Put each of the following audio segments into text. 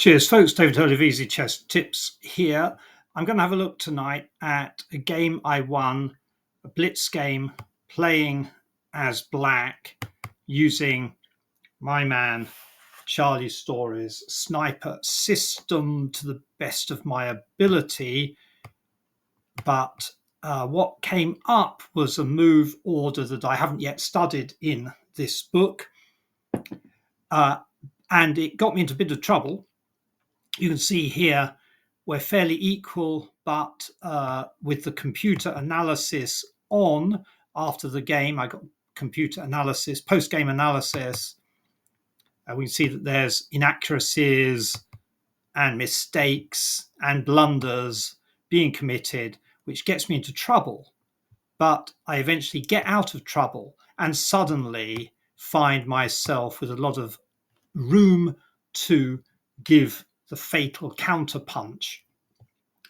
Cheers, folks. David Hurley of Easy Chess Tips here. I'm going to have a look tonight at a game I won, a Blitz game, playing as black, using my man Charlie Storey's sniper system to the best of my ability. But what came up was a move order that I haven't yet studied in this book. And it got me into a bit of trouble. You can see here we're fairly equal, but with the computer analysis on after the game, I got computer analysis, post-game analysis. We can see that there's inaccuracies and mistakes and blunders being committed, which gets me into trouble. But I eventually get out of trouble and suddenly find myself with a lot of room to give the fatal counterpunch.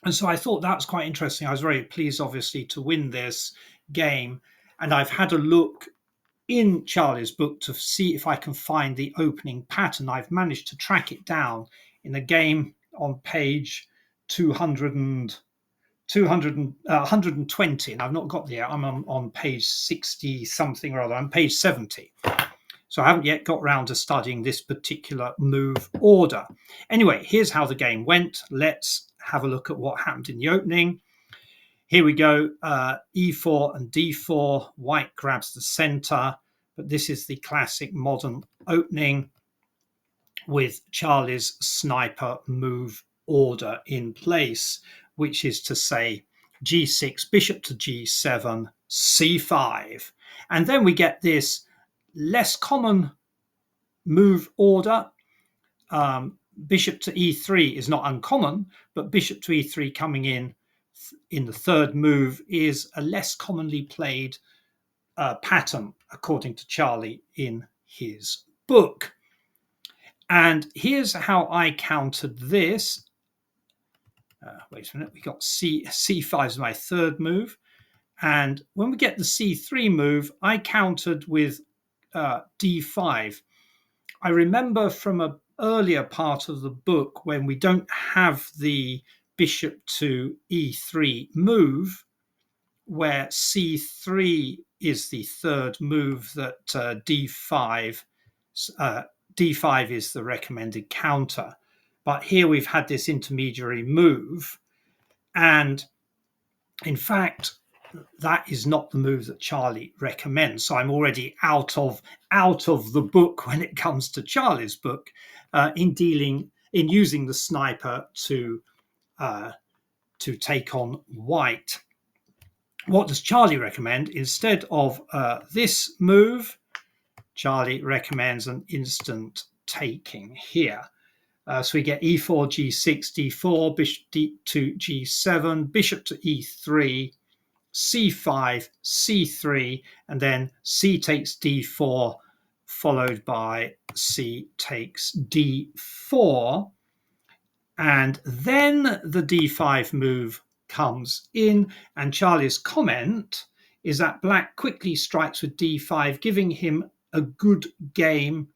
And so I thought that was quite interesting. I was very pleased, obviously, to win this game. And I've had a look in Charlie's book to see if I can find the opening pattern. I've managed to track it down in a game on page 120, and I've not got there. I'm on page 60 something or other. I'm page 70. So I haven't yet got round to studying this particular move order. Anyway, here's how the game went. Let's have a look at what happened in the opening. Here we go, e4 and d4. White grabs the center, but this is the classic modern opening with Charlie's sniper move order in place, which is to say g6, bishop to g7, c5. And then we get this less common move order. Bishop to e3 is not uncommon, but bishop to e3 coming in the third move is a less commonly played pattern, according to Charlie in his book. And here's how I countered this. Wait a minute, we got c5 is my third move. And when we get the c3 move, I countered with d5. I remember from an earlier part of the book when we don't have the bishop to e3 move, where c3 is the third move that d5 is the recommended counter. But here we've had this intermediary move, and in fact that is not the move that Charlie recommends. So I'm already out of the book when it comes to Charlie's book in using the sniper to take on white. What does Charlie recommend? Instead of this move, Charlie recommends an instant taking here. So we get e4, g6, d4, bishop to g7, bishop to e3, c5, c3, and then c takes d4, followed by c takes d4. And then the d5 move comes in, and Charlie's comment is that black quickly strikes with d5, giving him a good game,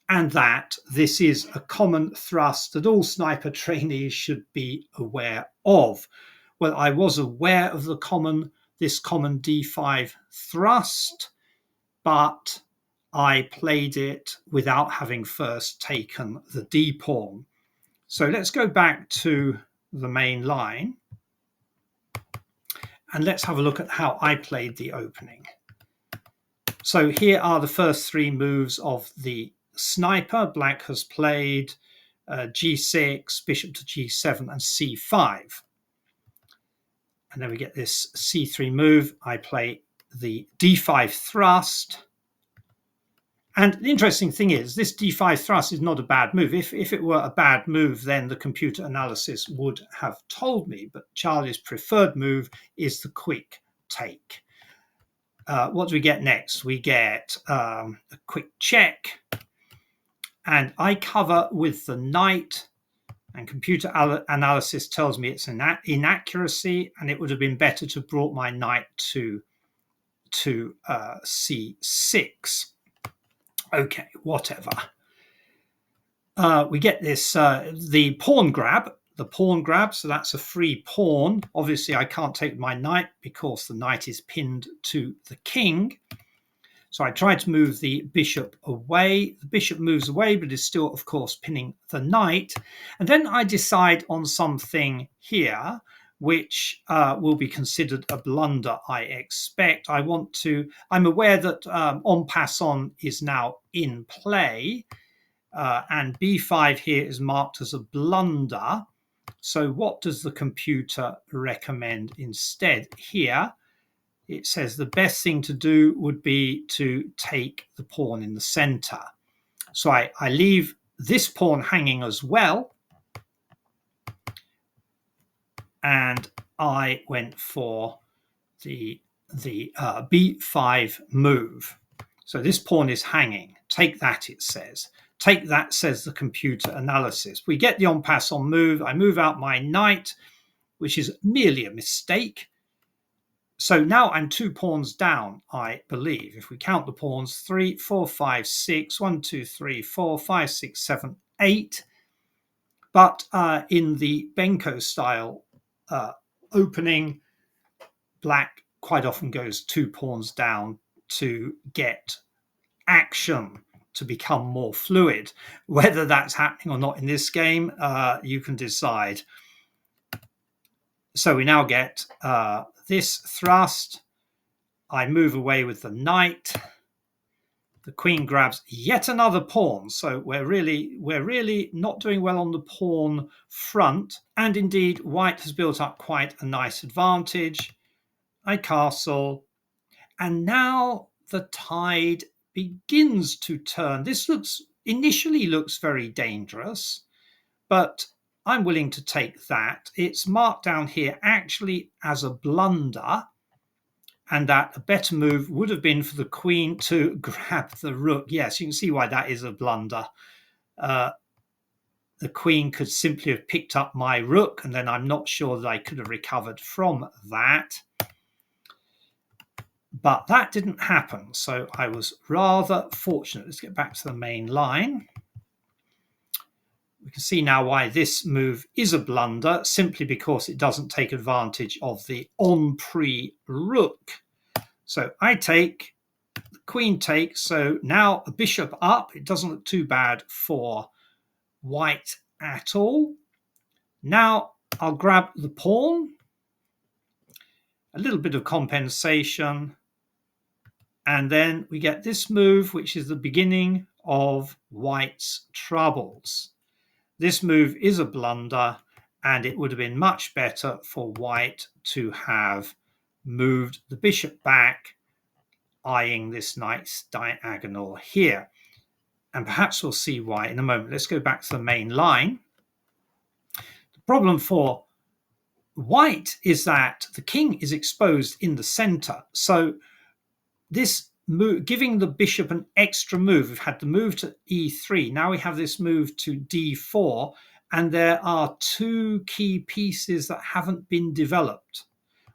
and that this is a common thrust that all sniper trainees should be aware of. Well, I was aware of this common d5 thrust, but I played it without having first taken the d pawn. So let's go back to the main line and let's have a look at how I played the opening. So here are the first three moves of the sniper. Black has played g6, bishop to g7, and c5. And then we get this c3 move. I play the d5 thrust. And the interesting thing is this d5 thrust is not a bad move. If it were a bad move, then the computer analysis would have told me. But Charlie's preferred move is the quick take. What do we get next? We get a quick check. And I cover with the knight. And computer analysis tells me it's an inaccuracy, and it would have been better to brought my knight to c6. Okay, whatever. we get this, the pawn grab. The pawn grab, so that's a free pawn. Obviously, I can't take my knight because the knight is pinned to the king. So I try to move the bishop away. The bishop moves away, but is still, of course, pinning the knight. And then I decide on something here, which will be considered a blunder, I expect. I'm aware that en passant is now in play, and b5 here is marked as a blunder. So what does the computer recommend instead? Here, it says the best thing to do would be to take the pawn in the center. So I leave this pawn hanging as well. And I went for the b5 move. So this pawn is hanging. Take that, it says. Take that, says the computer analysis. We get the en passant move. I move out my knight, which is merely a mistake. So now I'm 2 pawns down, I believe. If we count the pawns, 3, 4, 5, 6, 1, 2, 3, 4, 5, 6, 7, 8. But in the Benko style opening, black quite often goes 2 pawns down to get action, to become more fluid. Whether that's happening or not in this game, you can decide. So we now get this thrust. I move away with the knight. The queen grabs yet another pawn. So we're really not doing well on the pawn front. And indeed, white has built up quite a nice advantage. I castle. And now the tide begins to turn. This initially looks very dangerous, but I'm willing to take that. It's marked down here actually as a blunder, and that a better move would have been for the queen to grab the rook. Yes, you can see why that is a blunder. The queen could simply have picked up my rook, and then I'm not sure that I could have recovered from that. But that didn't happen, so I was rather fortunate. Let's get back to the main line. We can see now why this move is a blunder, simply because it doesn't take advantage of the on-pre rook. So I take, the queen takes, so now a bishop up. It doesn't look too bad for white at all. Now I'll grab the pawn, a little bit of compensation, and then we get this move, which is the beginning of white's troubles. This move is a blunder, and it would have been much better for white to have moved the bishop back, eyeing this knight's diagonal here. And perhaps we'll see why in a moment. Let's go back to the main line. The problem for white is that the king is exposed in the center. So this move, giving the bishop an extra move, we've had the move to e3. Now we have this move to d4, and there are 2 key pieces that haven't been developed,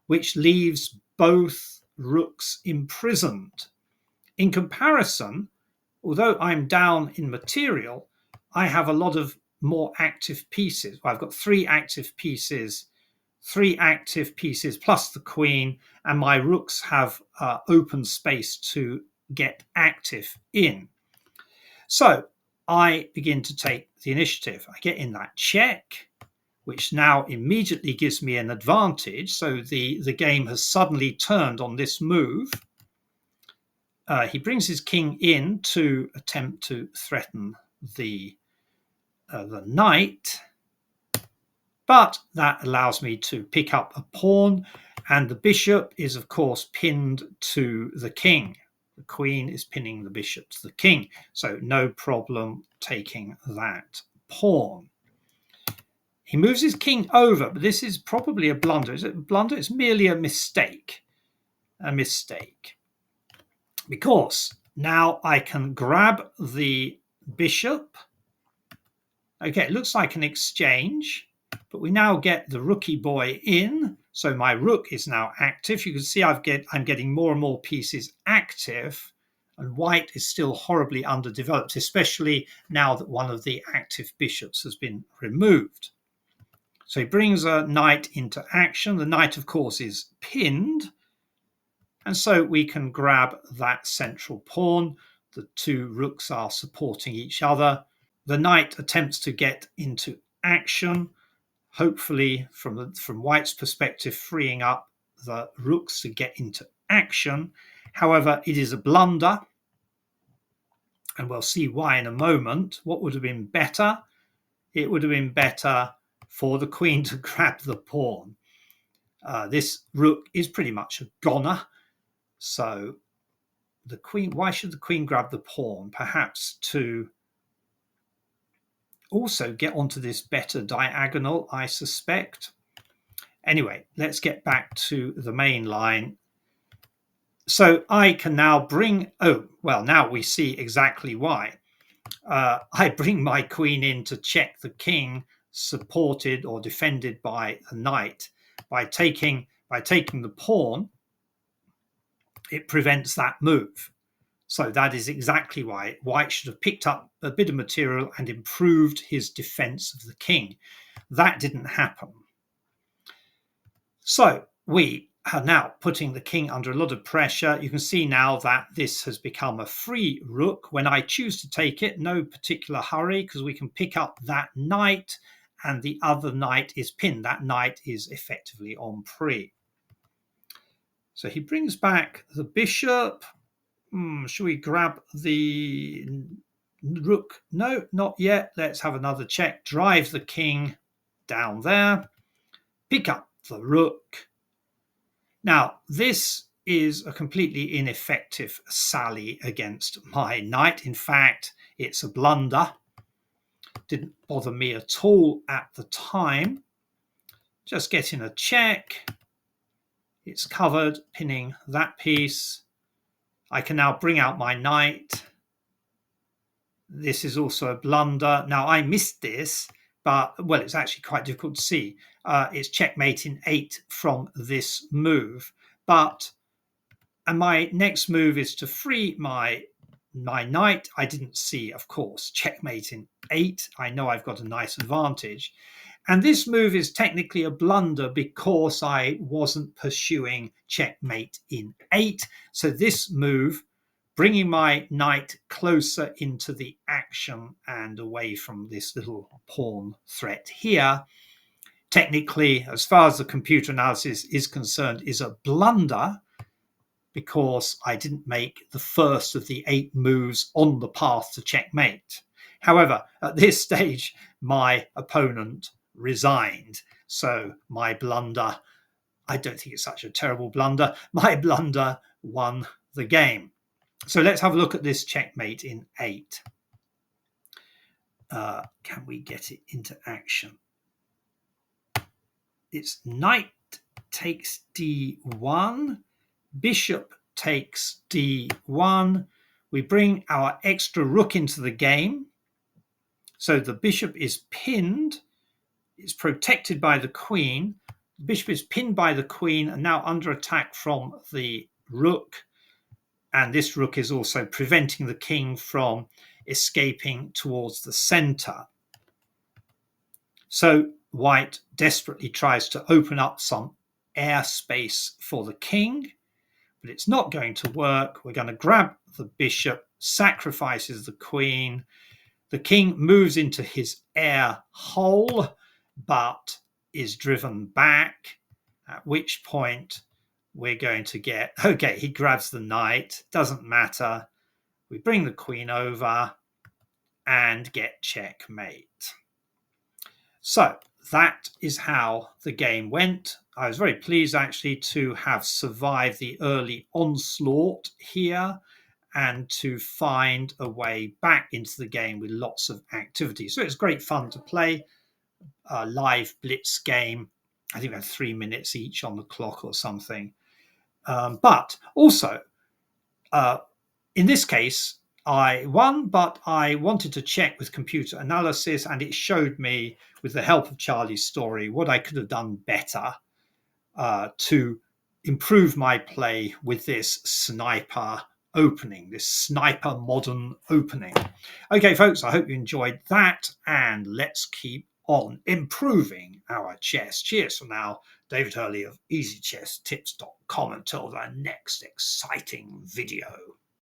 which leaves both rooks imprisoned. In comparison, although I'm down in material, I have a lot of more active pieces. I've got 3 active pieces plus the queen, and my rooks have open space to get active in. So I begin to take the initiative. I get in that check, which now immediately gives me an advantage. So the game has suddenly turned on this move. He brings his king in to attempt to threaten the knight. But that allows me to pick up a pawn, and the bishop is, of course, pinned to the king. The queen is pinning the bishop to the king, so no problem taking that pawn. He moves his king over, but this is probably a blunder. Is it a blunder? It's merely a mistake. A mistake. Because now I can grab the bishop. Okay, it looks like an exchange. But we now get the rookie boy in, so my rook is now active. You can see I'm getting more and more pieces active, And white is still horribly underdeveloped, especially now that one of the active bishops has been removed. So he brings a knight into action. The knight, of course, is pinned. And so we can grab that central pawn. The two rooks are supporting each other. The knight attempts to get into action, hopefully from white's perspective, freeing up the rooks to get into action. However, it is a blunder, and we'll see why in a moment. What would have been better? It would have been better for the queen to grab the pawn. This rook is pretty much a goner. So the queen, why should the queen grab the pawn? Perhaps to also get onto this better diagonal, I suspect. Anyway, let's get back to the main line. So I can now bring, now we see exactly why. I bring my queen in to check the king, supported or defended by a knight. By taking the pawn, it prevents that move. So that is exactly why white should have picked up a bit of material and improved his defense of the king. That didn't happen. So we are now putting the king under a lot of pressure. You can see now that this has become a free rook. When I choose to take it, no particular hurry, because we can pick up that knight and the other knight is pinned. That knight is effectively en prise. So he brings back the bishop. Should we grab the rook? No, not yet. Let's have another check. Drive the king down there. Pick up the rook. Now, this is a completely ineffective sally against my knight. In fact, it's a blunder. Didn't bother me at all at the time. Just getting a check. It's covered, pinning that piece. I can now bring out my knight. This is also a blunder. Now, I missed this, but, well, it's actually quite difficult to see. It's checkmate in 8 from this move. And my next move is to free my knight. I didn't see, of course, checkmate in 8. I know I've got a nice advantage. And this move is technically a blunder because I wasn't pursuing checkmate in 8. So this move, bringing my knight closer into the action and away from this little pawn threat here, technically, as far as the computer analysis is concerned, is a blunder because I didn't make the first of the 8 moves on the path to checkmate. However, at this stage, my opponent resigned. So my blunder, I don't think it's such a terrible blunder, my blunder won the game. So let's have a look at this checkmate in 8. Can we get it into action? It's knight takes d1, bishop takes d1. We bring our extra rook into the game. So the bishop is pinned. It's protected by the queen. The bishop is pinned by the queen and now under attack from the rook. And this rook is also preventing the king from escaping towards the center. So white desperately tries to open up some airspace for the king, but it's not going to work. We're going to grab the bishop, sacrifices the queen. The king moves into his air hole, but is driven back, at which point we're going to get, okay, he grabs the knight, doesn't matter. We bring the queen over and get checkmate. So that is how the game went. I was very pleased actually to have survived the early onslaught here and to find a way back into the game with lots of activity. So it's great fun to play a live Blitz game. I think we had 3 minutes each on the clock or something. But also, in this case, I won, but I wanted to check with computer analysis, and it showed me, with the help of Charlie Storey, what I could have done better to improve my play with this sniper opening, this sniper modern opening. Okay, folks, I hope you enjoyed that, and let's keep on improving our chess. Cheers for now. David Hurley of EasyChessTips.com until the next exciting video.